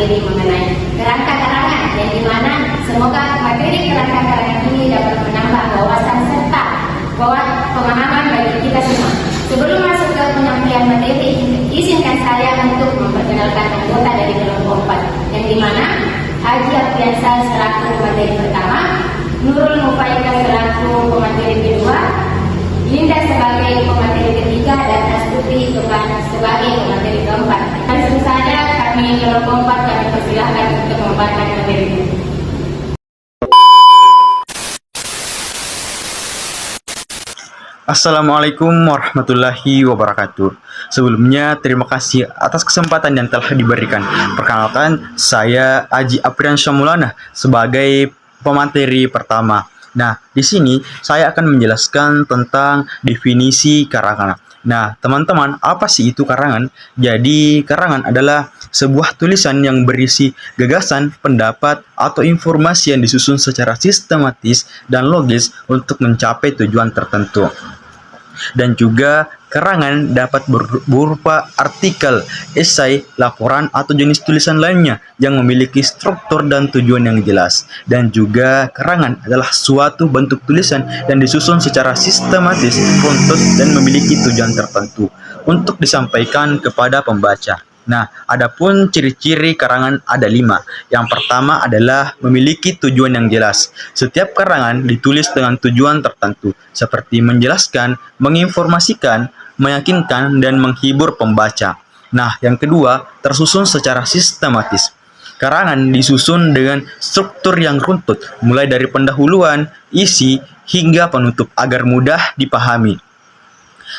materi mengenai kerangka karangan, yang dimana semoga materi kerangka karangan ini dapat menambah wawasan serta pemahaman bagi kita semua. Sebelum masuk ke penyampaian materi, izinkan saya untuk memperkenalkan anggota dari kelompok 4, yang dimana Haji Apriansa selaku pemateri pertama, Nurul Mufaika selaku pemateri kedua, Linda sebagai pemateri ketiga, dan Astuti sebagai pemateri keempat. Langsung saja kami kelompok 4 kami persilahkan untuk membacakan materi ini. Assalamualaikum warahmatullahi wabarakatuh. Sebelumnya terima kasih atas kesempatan yang telah diberikan. Perkenalkan, saya Haji Apriansa Maulana sebagai pemateri pertama. Nah, di sini saya akan menjelaskan tentang definisi karangan. Nah, teman-teman, apa sih itu karangan? Jadi, karangan adalah sebuah tulisan yang berisi gagasan, pendapat, atau informasi yang disusun secara sistematis dan logis untuk mencapai tujuan tertentu. Dan juga karangan dapat berupa artikel, esai, laporan, atau jenis tulisan lainnya yang memiliki struktur dan tujuan yang jelas. Dan juga karangan adalah suatu bentuk tulisan yang disusun secara sistematis, runtut, dan memiliki tujuan tertentu untuk disampaikan kepada pembaca. Nah, adapun ciri-ciri karangan ada 5. Yang pertama adalah memiliki tujuan yang jelas. Setiap karangan ditulis dengan tujuan tertentu, seperti menjelaskan, menginformasikan, meyakinkan, dan menghibur pembaca. Nah, yang kedua, tersusun secara sistematis. Karangan disusun dengan struktur yang runtut, mulai dari pendahuluan, isi, hingga penutup agar mudah dipahami.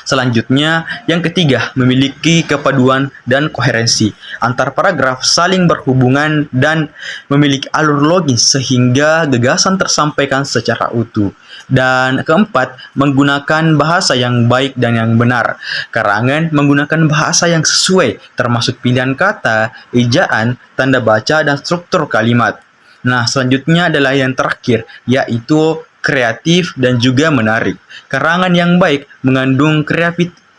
Selanjutnya, yang ketiga, memiliki kepaduan dan koherensi. Antar paragraf saling berhubungan dan memiliki alur logis sehingga gagasan tersampaikan secara utuh. Dan keempat, menggunakan bahasa yang baik dan yang benar. Karangan menggunakan bahasa yang sesuai, termasuk pilihan kata, ejaan, tanda baca, dan struktur kalimat. Nah, selanjutnya adalah yang terakhir, yaitu kreatif dan juga menarik. Karangan yang baik mengandung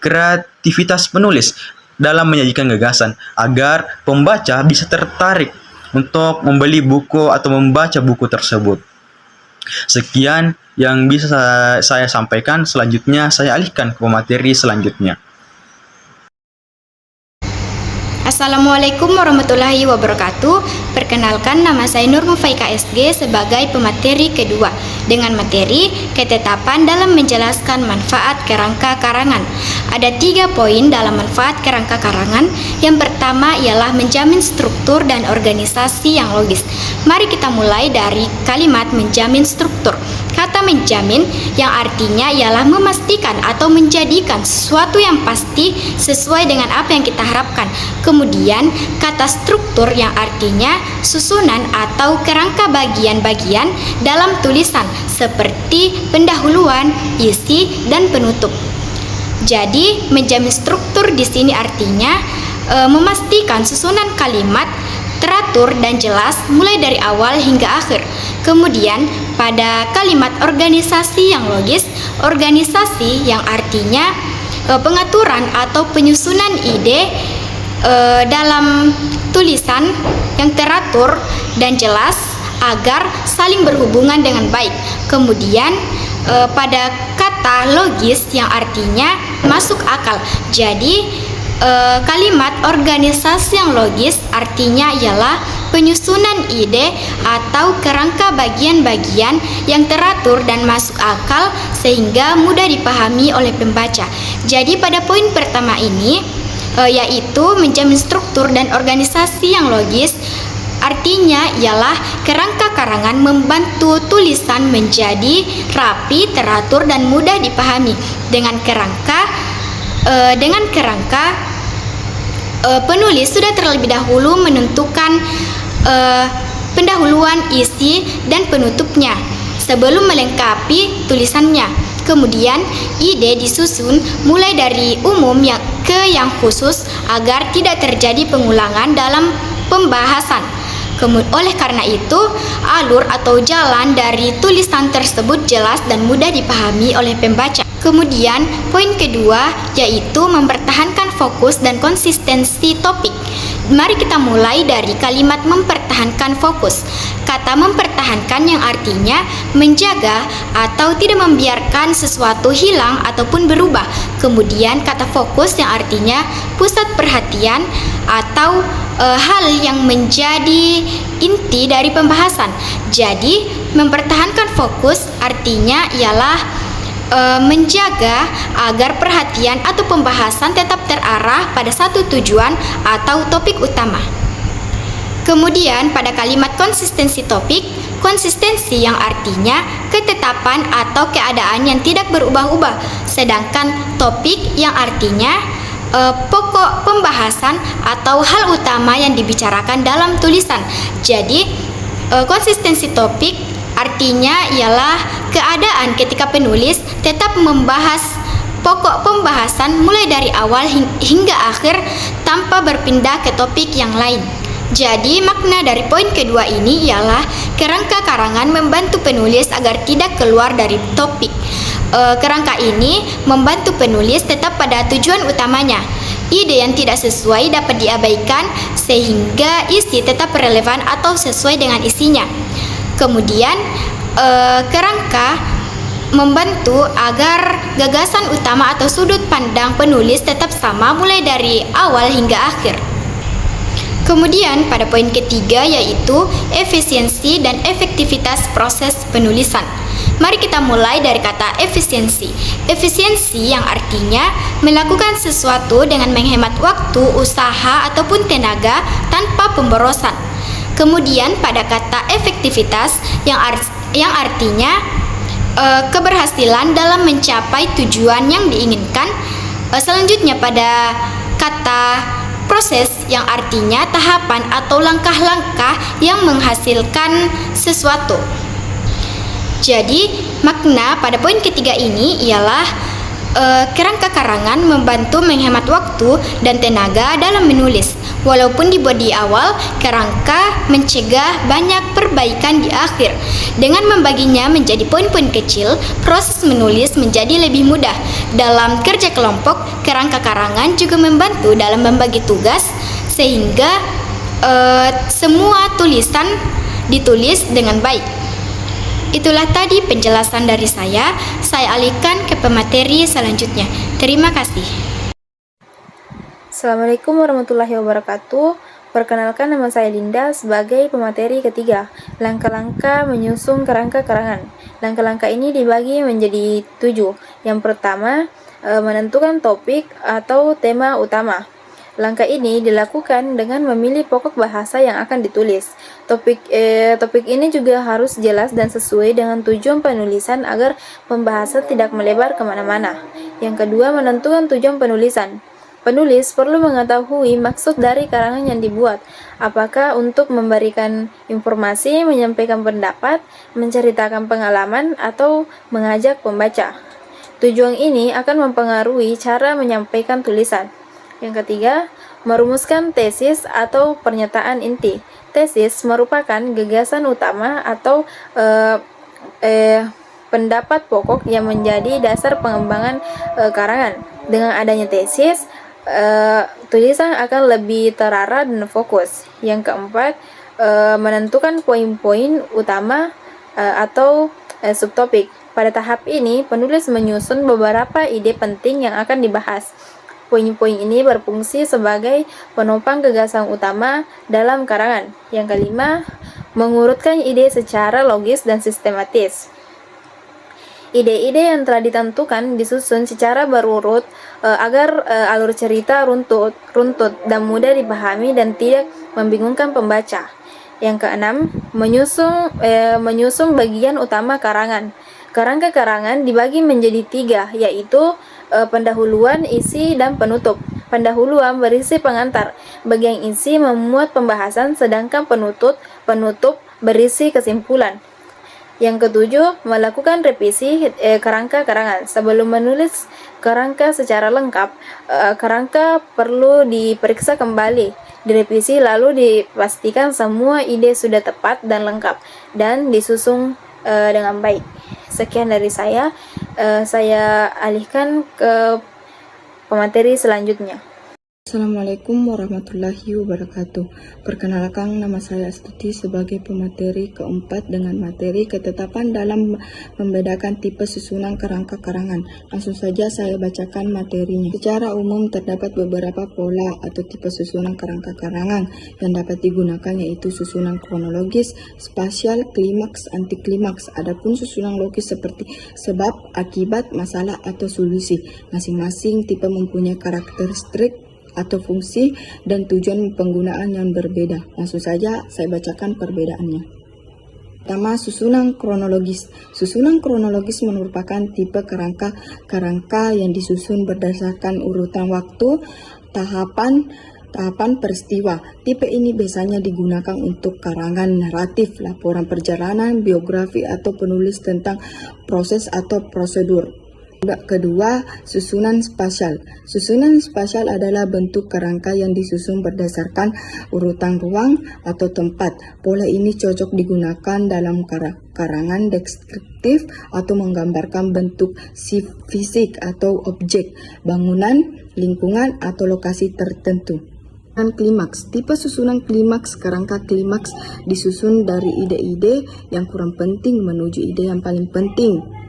kreativitas penulis dalam menyajikan gagasan agar pembaca bisa tertarik untuk membeli buku atau membaca buku tersebut. Sekian yang bisa saya sampaikan. Selanjutnya saya alihkan ke materi selanjutnya. Assalamualaikum warahmatullahi wabarakatuh. Perkenalkan, nama saya Nur Mufaika SG sebagai pemateri kedua dengan materi ketetapan dalam menjelaskan manfaat kerangka karangan. Ada 3 poin dalam manfaat kerangka karangan. Yang pertama ialah menjamin struktur dan organisasi yang logis. Mari kita mulai dari kalimat menjamin struktur. Kata menjamin yang artinya ialah memastikan atau menjadikan sesuatu yang pasti sesuai dengan apa yang kita harapkan. Kemudian kata struktur yang artinya susunan atau kerangka bagian-bagian dalam tulisan seperti pendahuluan, isi, dan penutup. Jadi menjamin struktur di sini artinya memastikan susunan kalimat teratur dan jelas mulai dari awal hingga akhir. Kemudian pada kalimat organisasi yang logis, organisasi yang artinya pengaturan atau penyusunan ide dalam tulisan yang teratur dan jelas agar saling berhubungan dengan baik. Kemudian pada kata logis yang artinya masuk akal. Jadi kalimat organisasi yang logis artinya ialah penyusunan ide atau kerangka bagian-bagian yang teratur dan masuk akal sehingga mudah dipahami oleh pembaca. Jadi pada poin pertama ini yaitu menjamin struktur dan organisasi yang logis, artinya ialah kerangka karangan membantu tulisan menjadi rapi, teratur, dan mudah dipahami. Dengan kerangka penulis sudah terlebih dahulu menentukan pendahuluan, isi, dan penutupnya sebelum melengkapi tulisannya. Kemudian ide disusun mulai dari umum ke yang khusus agar tidak terjadi pengulangan dalam pembahasan. Oleh karena itu, alur atau jalan dari tulisan tersebut jelas dan mudah dipahami oleh pembaca. Kemudian, poin kedua yaitu mempertahankan fokus dan konsistensi topik. Mari kita mulai dari kalimat mempertahankan fokus. Kata mempertahankan yang artinya menjaga atau tidak membiarkan sesuatu hilang ataupun berubah. Kemudian kata fokus yang artinya pusat perhatian atau hal yang menjadi inti dari pembahasan. Jadi, mempertahankan fokus artinya ialah menjaga agar perhatian atau pembahasan tetap terarah pada satu tujuan atau topik utama. Kemudian pada kalimat konsistensi topik, konsistensi yang artinya ketetapan atau keadaan yang tidak berubah-ubah, sedangkan topik yang artinya pokok pembahasan atau hal utama yang dibicarakan dalam tulisan. Jadi, konsistensi topik artinya ialah keadaan ketika penulis tetap membahas pokok pembahasan mulai dari awal hingga akhir tanpa berpindah ke topik yang lain. Jadi makna dari poin kedua ini ialah kerangka karangan membantu penulis agar tidak keluar dari topik. Kerangka ini membantu penulis tetap pada tujuan utamanya. Ide yang tidak sesuai dapat diabaikan sehingga isi tetap relevan atau sesuai dengan isinya. Kemudian kerangka membantu agar gagasan utama atau sudut pandang penulis tetap sama mulai dari awal hingga akhir. Kemudian pada poin ketiga yaitu efisiensi dan efektivitas proses penulisan. Mari kita mulai dari kata efisiensi. Efisiensi yang artinya melakukan sesuatu dengan menghemat waktu, usaha ataupun tenaga tanpa pemborosan. Kemudian pada kata efektivitas yang artinya keberhasilan dalam mencapai tujuan yang diinginkan. Selanjutnya pada kata proses yang artinya tahapan atau langkah-langkah yang menghasilkan sesuatu. Jadi makna pada poin ketiga ini ialah kerangka karangan membantu menghemat waktu dan tenaga dalam menulis. Walaupun dibuat di awal, kerangka mencegah banyak perbaikan di akhir. Dengan membaginya menjadi poin-poin kecil, proses menulis menjadi lebih mudah. Dalam kerja kelompok, kerangka karangan juga membantu dalam membagi tugas sehingga semua tulisan ditulis dengan baik. Itulah tadi penjelasan dari saya alihkan ke pemateri selanjutnya. Terima kasih. Assalamualaikum warahmatullahi wabarakatuh. Perkenalkan, nama saya Linda sebagai pemateri ketiga, langkah-langkah menyusun kerangka karangan. Langkah-langkah ini dibagi menjadi 7. Yang pertama, menentukan topik atau tema utama. Langkah ini dilakukan dengan memilih pokok bahasa yang akan ditulis. Topik ini juga harus jelas dan sesuai dengan tujuan penulisan agar pembahasan tidak melebar kemana-mana. Yang kedua, menentukan tujuan penulisan. Penulis perlu mengetahui maksud dari karangan yang dibuat, apakah untuk memberikan informasi, menyampaikan pendapat, menceritakan pengalaman, atau mengajak pembaca. Tujuan ini akan mempengaruhi cara menyampaikan tulisan. Yang ketiga, merumuskan tesis atau pernyataan inti. Tesis merupakan gagasan utama atau pendapat pokok yang menjadi dasar pengembangan karangan. Dengan adanya tesis, tulisan akan lebih terarah dan fokus. Yang keempat, menentukan poin-poin utama atau subtopik. Pada tahap ini, penulis menyusun beberapa ide penting yang akan dibahas. Poin-poin ini berfungsi sebagai penopang gagasan utama dalam karangan. Yang kelima, mengurutkan ide secara logis dan sistematis. Ide-ide yang telah ditentukan disusun secara berurut agar alur cerita runtut dan mudah dipahami dan tidak membingungkan pembaca. Yang keenam, menyusun bagian utama karangan. Kerangka karangan dibagi menjadi 3, yaitu pendahuluan, isi, dan penutup. Pendahuluan berisi pengantar, bagian isi memuat pembahasan, sedangkan penutup berisi kesimpulan. Yang ketujuh, melakukan revisi kerangka karangan. Sebelum menulis kerangka secara lengkap, kerangka perlu diperiksa kembali, direvisi, lalu dipastikan semua ide sudah tepat dan lengkap, dan disusun dengan baik. Sekian dari saya alihkan ke pemateri selanjutnya. Assalamualaikum warahmatullahi wabarakatuh. Perkenalkan, nama saya Astuti sebagai pemateri keempat dengan materi ketetapan dalam membedakan tipe susunan kerangka karangan. Langsung saja saya bacakan materinya. Secara umum terdapat beberapa pola atau tipe susunan kerangka karangan yang dapat digunakan, yaitu susunan kronologis, spasial, klimaks, antiklimaks. Adapun susunan logis seperti sebab, akibat, masalah, atau solusi. Masing-masing tipe mempunyai karakteristik atau fungsi dan tujuan penggunaan yang berbeda. Langsung saja saya bacakan perbedaannya. Pertama, susunan kronologis. Susunan kronologis merupakan tipe kerangka yang disusun berdasarkan urutan waktu, tahapan peristiwa. Tipe ini biasanya digunakan untuk karangan naratif, laporan perjalanan, biografi, atau penulis tentang proses atau prosedur. Kedua, susunan spasial. Susunan spasial adalah bentuk kerangka yang disusun berdasarkan urutan ruang atau tempat. Pola ini cocok digunakan dalam karangan deskriptif atau menggambarkan bentuk fisik atau objek, bangunan, lingkungan, atau lokasi tertentu. Dan klimaks. Tipe susunan klimaks, kerangka klimaks disusun dari ide-ide yang kurang penting menuju ide yang paling penting.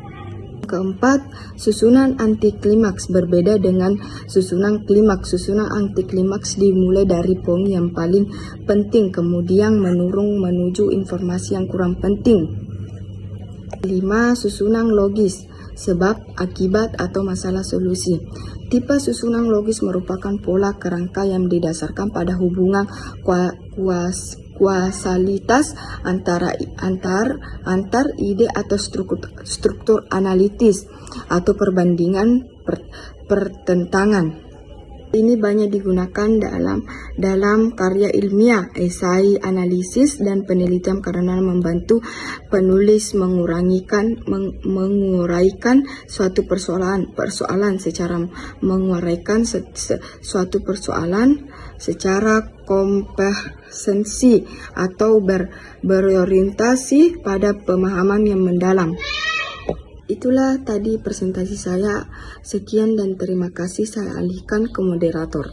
Keempat, susunan antiklimaks. Berbeda dengan susunan klimaks. Susunan antiklimaks dimulai dari poin yang paling penting, kemudian menurun menuju informasi yang kurang penting. 5. Susunan logis. Sebab, akibat, atau masalah solusi. Tipe susunan logis merupakan pola kerangka yang didasarkan pada hubungan kausalitas antar ide atau struktur analitis atau perbandingan pertentangan. Ini banyak digunakan dalam karya ilmiah, esai, analisis, dan penelitian karena membantu penulis menguraikan suatu persoalan secara komprehensi atau berorientasi pada pemahaman yang mendalam. Itulah tadi presentasi saya. Sekian dan terima kasih. Saya alihkan ke moderator.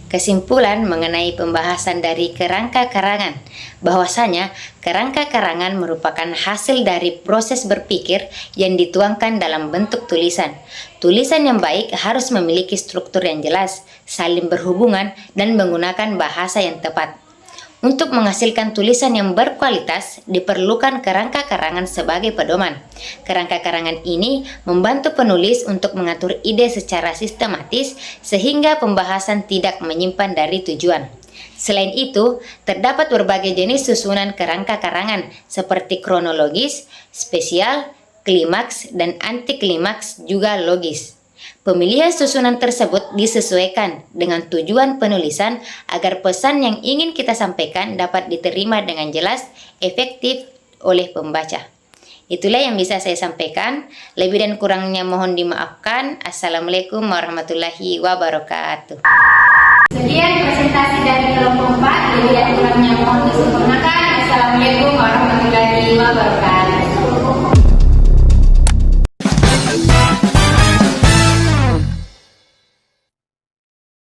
Kesimpulan mengenai pembahasan dari kerangka karangan, bahwasanya kerangka karangan merupakan hasil dari proses berpikir yang dituangkan dalam bentuk tulisan. Tulisan yang baik harus memiliki struktur yang jelas, saling berhubungan, dan menggunakan bahasa yang tepat. Untuk menghasilkan tulisan yang berkualitas, diperlukan kerangka karangan sebagai pedoman. Kerangka karangan ini membantu penulis untuk mengatur ide secara sistematis sehingga pembahasan tidak menyimpan dari tujuan. Selain itu, terdapat berbagai jenis susunan kerangka karangan seperti kronologis, spesial, klimaks, dan antiklimaks juga logis. Pemilihan susunan tersebut disesuaikan dengan tujuan penulisan agar pesan yang ingin kita sampaikan dapat diterima dengan jelas, efektif oleh pembaca. Itulah yang bisa saya sampaikan. Lebih dan kurangnya mohon dimaafkan. Assalamualaikum warahmatullahi wabarakatuh. Sekian presentasi dari kelompok 4. Lebih dan kurangnya mohon disempurnakan. Assalamualaikum warahmatullahi wabarakatuh.